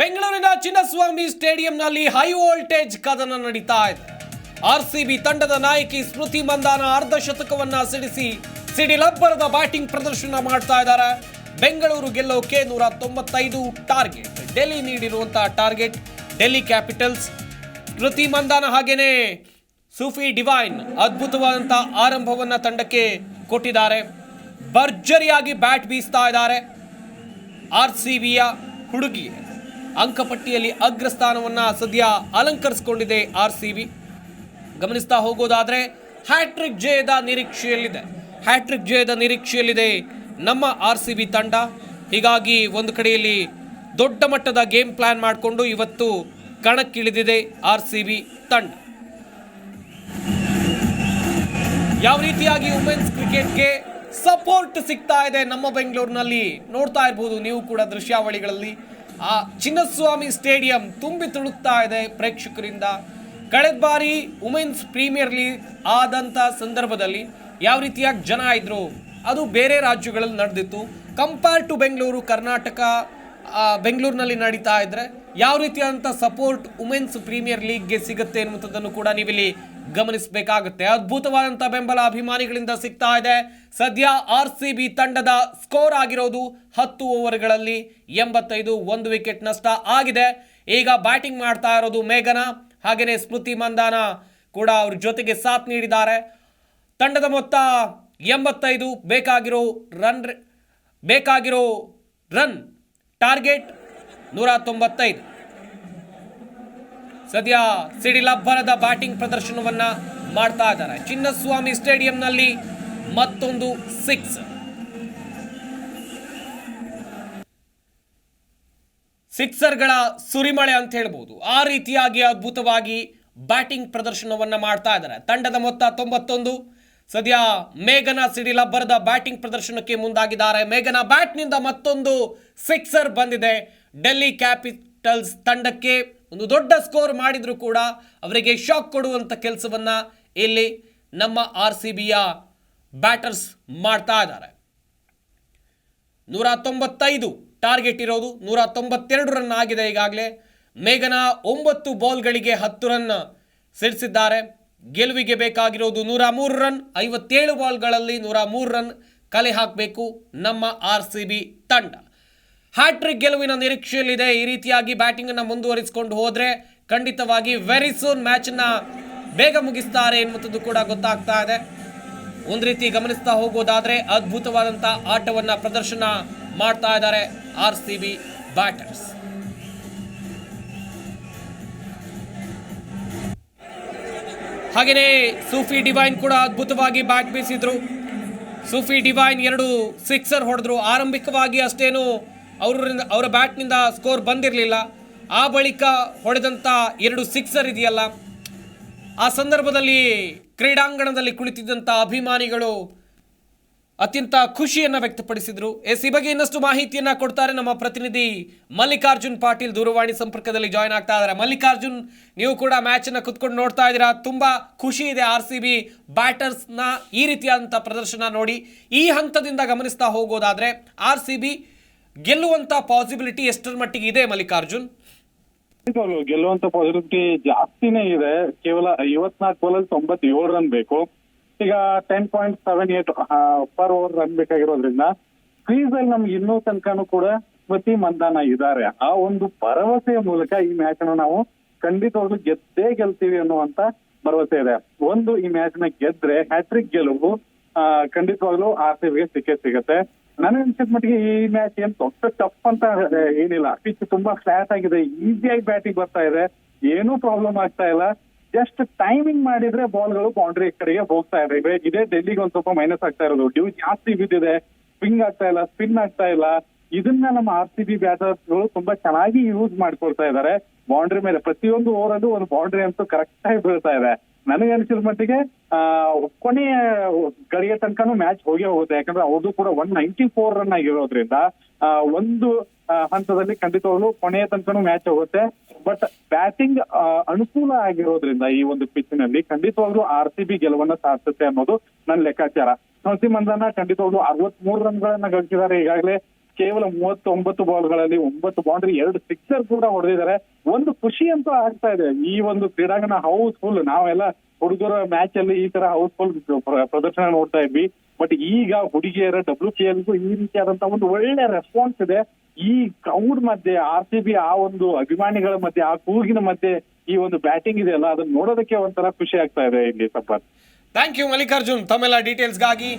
ಬೆಂಗಳೂರಿನ Chinnaswamy ಸ್ಟೇಡಿಯಂನಲ್ಲಿ high voltage ಕದನ ನಡೀತಾ ಇದೆ. ಆರ್ಸಿಬಿ ತಂಡದ ನಾಯಕಿ ಸ್ಮೃತಿ ಮಂದಾನ ಅರ್ಧ ಶತಕವನ್ನ ಸಿಡಿಸಿ ಸಿಡಿಲಬ್ಬರದ ಬ್ಯಾಟಿಂಗ್ ಪ್ರದರ್ಶನ ಮಾಡ್ತಾ ಇದ್ದಾರೆ. ಬೆಂಗಳೂರು ಗೆಲ್ಲೋಕೆ 195 ಟಾರ್ಗೆಟ್, ಡೆಲ್ಲಿ ನೀಡಿರುವಂತಹ ಟಾರ್ಗೆಟ್. ಡೆಲ್ಲಿ ಕ್ಯಾಪಿಟಲ್ಸ್ ಸ್ಮೃತಿ ಮಂದಾನ ಹಾಗೇನೆ ಸೂಫಿ ಡಿವೈನ್ ಅದ್ಭುತವಾದಂತಹ ಆರಂಭವನ್ನ ತಂಡಕ್ಕೆ ಕೊಟ್ಟಿದ್ದಾರೆ. ಭರ್ಜರಿಯಾಗಿ ಬ್ಯಾಟ್ ಬೀಸ್ತಾ ಇದ್ದಾರೆ. ಆರ್ಸಿಬಿಯ ಹುಡುಗಿ ಅಂಕಪಟ್ಟಿಯಲ್ಲಿ ಅಗ್ರಸ್ಥಾನವನ್ನ ಸದ್ಯ ಅಲಂಕರಿಸಿಕೊಂಡಿದೆ ಆರ್ಸಿಬಿ. ಗಮನಿಸ್ತಾ ಹೋಗೋದಾದ್ರೆ ಹ್ಯಾಟ್ರಿಕ್ ಜಯದ ನಿರೀಕ್ಷೆಯಲ್ಲಿದೆ ನಮ್ಮ ಆರ್ಸಿಬಿ ತಂಡ. ಹೀಗಾಗಿ ಒಂದು ಕಡೆಯಲ್ಲಿ ದೊಡ್ಡ ಮಟ್ಟದ ಗೇಮ್ ಪ್ಲಾನ್ ಮಾಡಿಕೊಂಡು ಇವತ್ತು ಕಣಕ್ಕಿಳಿದಿದೆ ಆರ್ಸಿಬಿ ತಂಡ. ಯಾವ ರೀತಿಯಾಗಿ ವುಮೆನ್ಸ್ ಕ್ರಿಕೆಟ್ಗೆ ಸಪೋರ್ಟ್ ಸಿಗ್ತಾ ಇದೆ ನಮ್ಮ ಬೆಂಗಳೂರಿನಲ್ಲಿ ನೋಡ್ತಾ ಇರಬಹುದು ನೀವು ಕೂಡ ದೃಶ್ಯಾವಳಿಗಳಲ್ಲಿ. ಆ ಚಿನ್ನಸ್ವಾಮಿ ಸ್ಟೇಡಿಯಂ ತುಂಬಿ ತುಳುಕ್ತಾ ಇದೆ ಪ್ರೇಕ್ಷಕರಿಂದ. ಕಳೆದ ಬಾರಿ ವುಮೆನ್ಸ್ ಪ್ರೀಮಿಯರ್ ಲೀಗ್ ಆದಂಥ ಸಂದರ್ಭದಲ್ಲಿ ಯಾವ ರೀತಿಯಾಗಿ ಜನ ಇದ್ರು ಅದು ಬೇರೆ ರಾಜ್ಯಗಳಲ್ಲಿ ನಡೆದಿತ್ತು. ಕಂಪೇರ್ ಟು ಬೆಂಗಳೂರು, ಕರ್ನಾಟಕ ಬೆಂಗಳೂರಿನಲ್ಲಿ ನಡೀತಾ ಇದ್ರೆ ಯಾವ ರೀತಿಯಾದಂಥ ಸಪೋರ್ಟ್ ವುಮೆನ್ಸ್ ಪ್ರೀಮಿಯರ್ ಲೀಗ್ಗೆ ಸಿಗುತ್ತೆ ಅನ್ನುವಂಥದ್ದನ್ನು ಕೂಡ ನೀವಿಲ್ಲಿ ಗಮನಿಸಬೇಕಾಗುತ್ತೆ. ಅದ್ಭುತವಾದಂಥ ಬೆಂಬಲ ಅಭಿಮಾನಿಗಳಿಂದ ಸಿಗ್ತಾ ಇದೆ. ಸದ್ಯ ಆರ್ಸಿಬಿ ತಂಡದ ಸ್ಕೋರ್ ಆಗಿರೋದು 10 ಓವರ್ಗಳಲ್ಲಿ 85, 1 ವಿಕೆಟ್ ನಷ್ಟ ಆಗಿದೆ. ಈಗ ಬ್ಯಾಟಿಂಗ್ ಮಾಡ್ತಾ ಇರೋದು ಮೇಘನಾ ಹಾಗೆಯೇ ಸ್ಮೃತಿ ಮಂದಾನ ಕೂಡ ಅವ್ರ ಜೊತೆಗೆ ಸಾಥ್ ನೀಡಿದ್ದಾರೆ. ತಂಡದ ಮೊತ್ತ 85, ಬೇಕಾಗಿರೋ ರನ್ ಟಾರ್ಗೆಟ್ 195. ಸದ್ಯ ಸಿಡಿಲಬ್ಬರದ ಬ್ಯಾಟಿಂಗ್ ಪ್ರದರ್ಶನವನ್ನ ಮಾಡ್ತಾ ಇದ್ದಾರೆ. ಚಿನ್ನಸ್ವಾಮಿ ಸ್ಟೇಡಿಯಂನಲ್ಲಿ ಮತ್ತೊಂದು ಸಿಕ್ಸರ್ಗಳ ಸುರಿಮಳೆ ಅಂತ ಹೇಳ್ಬೋದು. ಆ ರೀತಿಯಾಗಿ ಅದ್ಭುತವಾಗಿ ಬ್ಯಾಟಿಂಗ್ ಪ್ರದರ್ಶನವನ್ನ ಮಾಡ್ತಾ ಇದ್ದಾರೆ. ತಂಡದ ಮೊತ್ತ 91. ಸದ್ಯ ಮೇಘನಾ ಸಿಡಿಲಬ್ಬರದ ಬ್ಯಾಟಿಂಗ್ ಪ್ರದರ್ಶನಕ್ಕೆ ಮುಂದಾಗಿದ್ದಾರೆ. ಮೇಘನಾ ಬ್ಯಾಟ್ನಿಂದ ಮತ್ತೊಂದು ಸಿಕ್ಸರ್ ಬಂದಿದೆ. ಡೆಲ್ಲಿ ಕ್ಯಾಪಿಟಲ್ಸ್ ತಂಡಕ್ಕೆ ಒಂದು ದೊಡ್ಡ ಸ್ಕೋರ್ ಮಾಡಿದ್ರು ಕೂಡ ಅವರಿಗೆ ಶಾಕ್ ಕೊಡುವಂಥ ಕೆಲಸವನ್ನ ಇಲ್ಲಿ ನಮ್ಮ ಆರ್ಸಿಬಿಯ ಬ್ಯಾಟರ್ಸ್ ಮಾಡ್ತಾ ಇದ್ದಾರೆ. 195 ಟಾರ್ಗೆಟ್ ಇರೋದು, 192 ರನ್ ಆಗಿದೆ ಈಗಾಗಲೇ. ಮೇಘನಾ 9 ಬಾಲ್ಗಳಿಗೆ 10 ರನ್ ಸಿಡಿಸಿದ್ದಾರೆ. ಗೆಲುವಿಗೆ ಬೇಕಾಗಿರೋದು 103 ರನ್. 57 ಬಾಲ್ಗಳಲ್ಲಿ 103 ರನ್ ಕಲೆ ಹಾಕಬೇಕು ನಮ್ಮ ಆರ್ಸಿಬಿ ತಂಡ. ಹ್ಯಾಟ್ರಿಕ್ ಗೆಲುವಿನ ನಿರೀಕ್ಷೆಯಲ್ಲಿದೆ. ಈ ರೀತಿಯಾಗಿ ಬ್ಯಾಟಿಂಗ್ ಅನ್ನು ಮುಂದುವರಿಸಿಕೊಂಡು ಹೋದ್ರೆ ಖಂಡಿತವಾಗಿ ವೆರಿ ಸೂನ್ ಮ್ಯಾಚ್ ಅನ್ನ ಬೇಗ ಮುಗಿಸ್ತಾರೆ ಎನ್ನುವಂಥದ್ದು ಕೂಡ ಗೊತ್ತಾಗ್ತಾ ಇದೆ. ಒಂದು ರೀತಿ ಗಮನಿಸ್ತಾ ಹೋಗೋದಾದ್ರೆ ಅದ್ಭುತವಾದಂಥ ಆಟವನ್ನ ಪ್ರದರ್ಶನ ಮಾಡ್ತಾ ಇದ್ದಾರೆ ಆರ್ಸಿಬಿ ಬ್ಯಾಟರ್ಸ್. ಹಾಗೆಯೇ ಸೂಫಿ ಡಿವೈನ್ ಕೂಡ ಅದ್ಭುತವಾಗಿ ಬ್ಯಾಟ್ ಬೀಸಿದ್ರು. ಸೂಫಿ ಡಿವೈನ್ 2 ಸಿಕ್ಸರ್ ಹೊಡೆದ್ರು. ಆರಂಭಿಕವಾಗಿ ಅಷ್ಟೇನು ಅವರ ಬ್ಯಾಟ್ನಿಂದ ಸ್ಕೋರ್ ಬಂದಿರಲಿಲ್ಲ. ಆ ಬಳಿಕ ಹೊಡೆದಂಥ 2 ಸಿಕ್ಸರ್ ಇದೆಯಲ್ಲ, ಆ ಸಂದರ್ಭದಲ್ಲಿ ಕ್ರೀಡಾಂಗಣದಲ್ಲಿ ಕುಳಿತಿದ್ದಂಥ ಅಭಿಮಾನಿಗಳು ಅತ್ಯಂತ ಖುಷಿಯನ್ನು ವ್ಯಕ್ತಪಡಿಸಿದರು. ಈ ಬಗ್ಗೆ ಇನ್ನಷ್ಟು ಮಾಹಿತಿಯನ್ನು ಕೊಡ್ತಾರೆ ನಮ್ಮ ಪ್ರತಿನಿಧಿ ಮಲ್ಲಿಕಾರ್ಜುನ್ ಪಾಟೀಲ್. ದೂರವಾಣಿ ಸಂಪರ್ಕದಲ್ಲಿ ಜಾಯ್ನ್ ಆಗ್ತಾ ಇದ್ದಾರೆ. ಮಲ್ಲಿಕಾರ್ಜುನ್, ನೀವು ಕೂಡ ಮ್ಯಾಚನ್ನು ಕುತ್ಕೊಂಡು ನೋಡ್ತಾ ಇದ್ದೀರಾ. ತುಂಬ ಖುಷಿ ಇದೆ ಆರ್ಸಿಬಿ ಬ್ಯಾಟರ್ಸ್ನ ಈ ರೀತಿಯಾದಂಥ ಪ್ರದರ್ಶನ ನೋಡಿ. ಈ ಹಂತದಿಂದ ಗಮನಿಸ್ತಾ ಹೋಗೋದಾದ್ರೆ ಆರ್ಸಿಬಿ ಗೆಲ್ಲುವಂಥ ಪಾಸಿಬಿಲಿಟಿ ಎಷ್ಟರ ಮಟ್ಟಿಗೆ ಇದೆ ಮಲ್ಲಿಕಾರ್ಜುನ್? ಗೆಲ್ಲುವಂತ ಪಾಸಿಬಿಲಿಟಿ ಜಾಸ್ತಿನೇ ಇದೆ. ಕೇವಲ 54 ಬಾಲಲ್ಲಿ 97 ರನ್ ಬೇಕು. ಈಗ 10.78 ಪರ್ ಓವರ್ ರನ್ ಬೇಕಾಗಿರೋದ್ರಿಂದ ಕ್ರೀಸ್ ಅಲ್ಲಿ ನಮ್ಗೆ ಇನ್ನೂ ತನಕನೂ ಕೂಡ ಸ್ಮೃತಿ ಮಂದಾನ ಇದ್ದಾರೆ. ಆ ಒಂದು ಭರವಸೆಯ ಮೂಲಕ ಈ ಮ್ಯಾಚ್ ಅನ್ನು ನಾವು ಖಂಡಿತವಾಗ್ಲೂ ಗೆದ್ದೇ ಗೆಲ್ತೀವಿ ಅನ್ನುವಂತ ಭರವಸೆ ಇದೆ. ಈ ಮ್ಯಾಚ್ ನ ಗೆದ್ರೆ ಹ್ಯಾಟ್ರಿಕ್ ಗೆಲುವು ಖಂಡಿತವಾಗ್ಲೂ ಆರ್ಸಿಬಿಗೆ ಸಿಗುತ್ತೆ. ನನಗೆ ಅನ್ಸಿದ ಮಟ್ಟಿಗೆ ಈ ಮ್ಯಾಚ್ ಏನ್ ದೊಡ್ಡ ಟಫ್ ಅಂತ ಏನಿಲ್ಲ. ಪಿಚ್ ತುಂಬಾ ಫ್ಲಾಟ್ ಆಗಿದೆ, ಈಸಿಯಾಗಿ ಬ್ಯಾಟಿಂಗ್ ಬರ್ತಾ ಇದೆ, ಏನೂ ಪ್ರಾಬ್ಲಮ್ ಆಗ್ತಾ ಇಲ್ಲ. ಜಸ್ಟ್ ಟೈಮಿಂಗ್ ಮಾಡಿದ್ರೆ ಬಾಲ್ಗಳು ಬೌಂಡ್ರಿ ಕಡೆಗೆ ಹೋಗ್ತಾ ಇದೆ. ಇದೇ ಡೆಲ್ಲಿಗೆ ಒಂದ್ ಸ್ವಲ್ಪ ಮೈನಸ್ ಆಗ್ತಾ ಇರೋದು. ಡ್ಯೂ ಜಾಸ್ತಿ ಬಿದ್ದಿದೆ, ಸ್ಪಿನ್ ಆಗ್ತಾ ಇಲ್ಲ. ಇದನ್ನ ನಮ್ಮ ಆರ್ಸಿಬಿ ಬ್ಯಾಟರ್ಸ್ಗಳು ತುಂಬಾ ಚೆನ್ನಾಗಿ ಯೂಸ್ ಮಾಡ್ಕೊಳ್ತಾ ಇದ್ದಾರೆ. ಬೌಂಡ್ರಿ ಮೇಲೆ ಪ್ರತಿಯೊಂದು ಓವರಲ್ಲೂ ಒಂದು ಬೌಂಡ್ರಿ ಅಂತೂ ಕರೆಕ್ಟ್ ಆಗಿ ಬೀಳ್ತಾ ಇದೆ. ನನಗೆ ಅನಿಸಿದ ಮಟ್ಟಿಗೆ ಕೊನೆಯ ಗಳಿಗೆ ತನಕನೂ ಮ್ಯಾಚ್ ಹೋಗುತ್ತೆ. ಯಾಕಂದ್ರೆ ಅವ್ರದ್ದು ಕೂಡ 194 ರನ್ ಆಗಿರೋದ್ರಿಂದ ಒಂದು ಹಂತದಲ್ಲಿ ಖಂಡಿತವಾಗ್ಲೂ ಕೊನೆಯ ತನಕನೂ ಮ್ಯಾಚ್ ಹೋಗುತ್ತೆ. ಬಟ್ ಬ್ಯಾಟಿಂಗ್ ಅನುಕೂಲ ಆಗಿರೋದ್ರಿಂದ ಈ ಒಂದು ಪಿಚ್ ನಲ್ಲಿ ಖಂಡಿತವಾಗ್ಲೂ ಆರ್ಸಿಬಿ ಗೆಲುವನ್ನ ಸಾಧಿಸುತ್ತೆ ಅನ್ನೋದು ನನ್ನ ಲೆಕ್ಕಾಚಾರ. ಸ್ಮೃತಿ ಮಂದಾನ ಖಂಡಿತವಾಗ್ಲೂ 63 ರನ್ಗಳನ್ನ ಗಳಿಸಿದ್ದಾರೆ ಈಗಾಗಲೇ. ಕೇವಲ 39 ಬಾಲ್ಗಳಲ್ಲಿ 9 ಬೌಂಡ್ರಿ 2 ಸಿಕ್ಸರ್ ಕೂಡ ಹೊಡೆದಿದ್ದಾರೆ. ಒಂದು ಖುಷಿ ಅಂತೂ ಆಗ್ತಾ ಇದೆ. ಈ ಒಂದು ಕ್ರೀಡಾಂಗಣ ಹೌಸ್ಫುಲ್. ನಾವೆಲ್ಲ ಹುಡುಗರ ಮ್ಯಾಚ್ ಅಲ್ಲಿ ಈ ತರ ಹೌಸ್ಫುಲ್ ಪ್ರದರ್ಶನ ನೋಡ್ತಾ ಇದ್ವಿ. ಬಟ್ ಈಗ ಹುಡುಗಿಯರ WPL ಈ ರೀತಿಯಾದಂತಹ ಒಂದು ಒಳ್ಳೆ ರೆಸ್ಪಾನ್ಸ್ ಇದೆ. ಈ ಕ್ರೌಡ್ ಮಧ್ಯೆ RCB ಆ ಒಂದು ಅಭಿಮಾನಿಗಳ ಮಧ್ಯೆ ಆ ಕೂಗಿನ ಮಧ್ಯೆ ಈ ಒಂದು ಬ್ಯಾಟಿಂಗ್ ಇದೆಯಲ್ಲ, ಅದನ್ನ ನೋಡೋದಕ್ಕೆ ಒಂಥರ ಖುಷಿ ಆಗ್ತಾ ಇದೆ ಇಲ್ಲಿ ಸಂಪತ್. ಥ್ಯಾಂಕ್ ಯು ಮಲ್ಲಿಕಾರ್ಜುನ್ ತಮ್ಮೆಲ್ಲ ಡೀಟೇಲ್ಸ್ಗಾಗಿ.